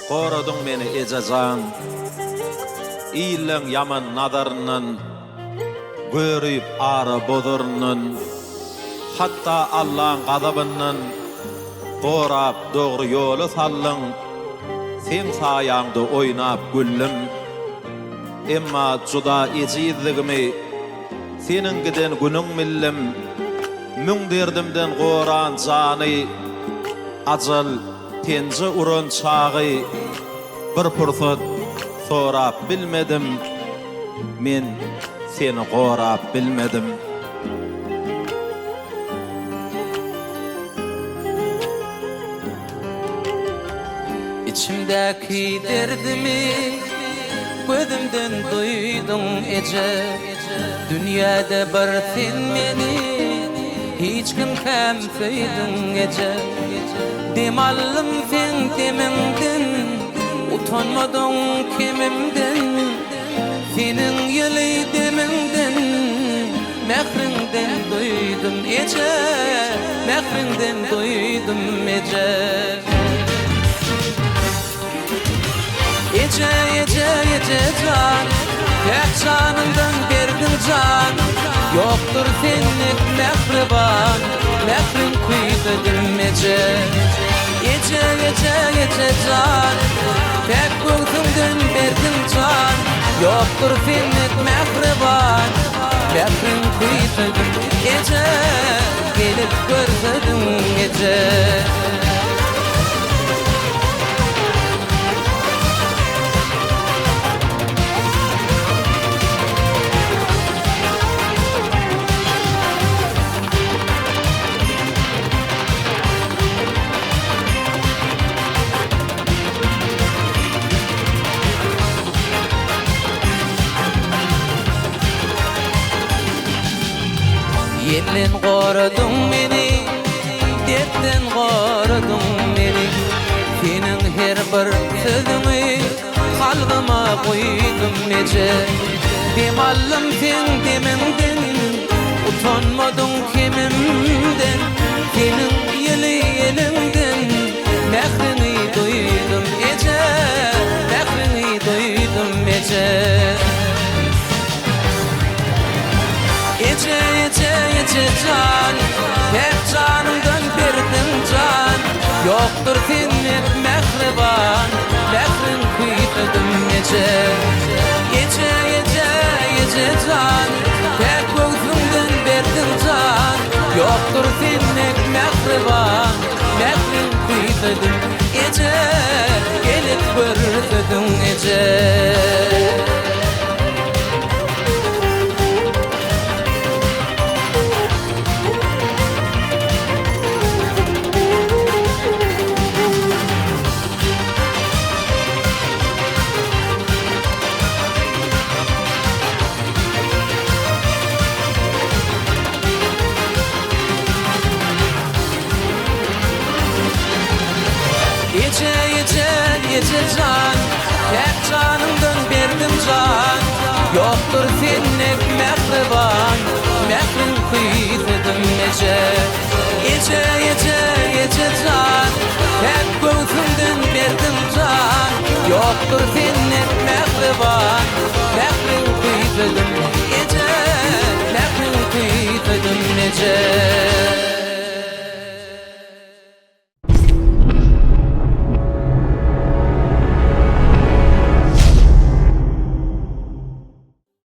Koradın meni ejejan, iyleň yaman nadaryndan, görüp ara bodurundan, hatta Allah'ın gadabından, gorap doğru yolu sallyň, sen saýaňda oýnap güllüm. Emma juda ejizligimi, senin giden günüň millim, müň derdimden goran jany, ajal tenji uran çagy, bir pursat sorap bilmedim, men seni gorap bilmedim. İçimdeki derdimi gözümden duydum ece. Dünyada bir sen meni hiç kim kämseydin ece. Demallym sen demimden, utanmadın kimimden. Senin ýyly demimden, mehrinden duydum ece. Mehrinden duydum ece. Ece, ece, ece can, tek canımdan berdim can. Yoktur senlik mehriban, mehrin kuydudur ece. Ece, ece, ece can, tek gözümden berdim can. Yoktur senlik mehriban, mehrin kuydudur ece. Gelip görsedim ece. Yellen goradın meni, dertten goradın meni. Senin her bir sözüňi kalbyma koydum ece. Demallym sen demimden, utanmadın kimimden. Senin ýyly ýeliňden, mehrini duydum ece. Mehrini duydum ece. Ece, ece, ece can, hep canımdan berdim can. Yoktur senlik mehriban, mehrin kuydudım ece. Ece, ece, ece can, hep gözümden berdim can. Yoktur senlik mehriban, mehrin kuydudım ece. Gelip görsedim ece. Ece, ece, ece can, hep canımdan berdim can. Yoktur senlik mehriban, mehrin kuydudım ece. Ece, ece, ece can, hep gözümden berdim can. Yoktur senlik mehriban, mehrin kuydudım ece. Mehrin kuydudım ece.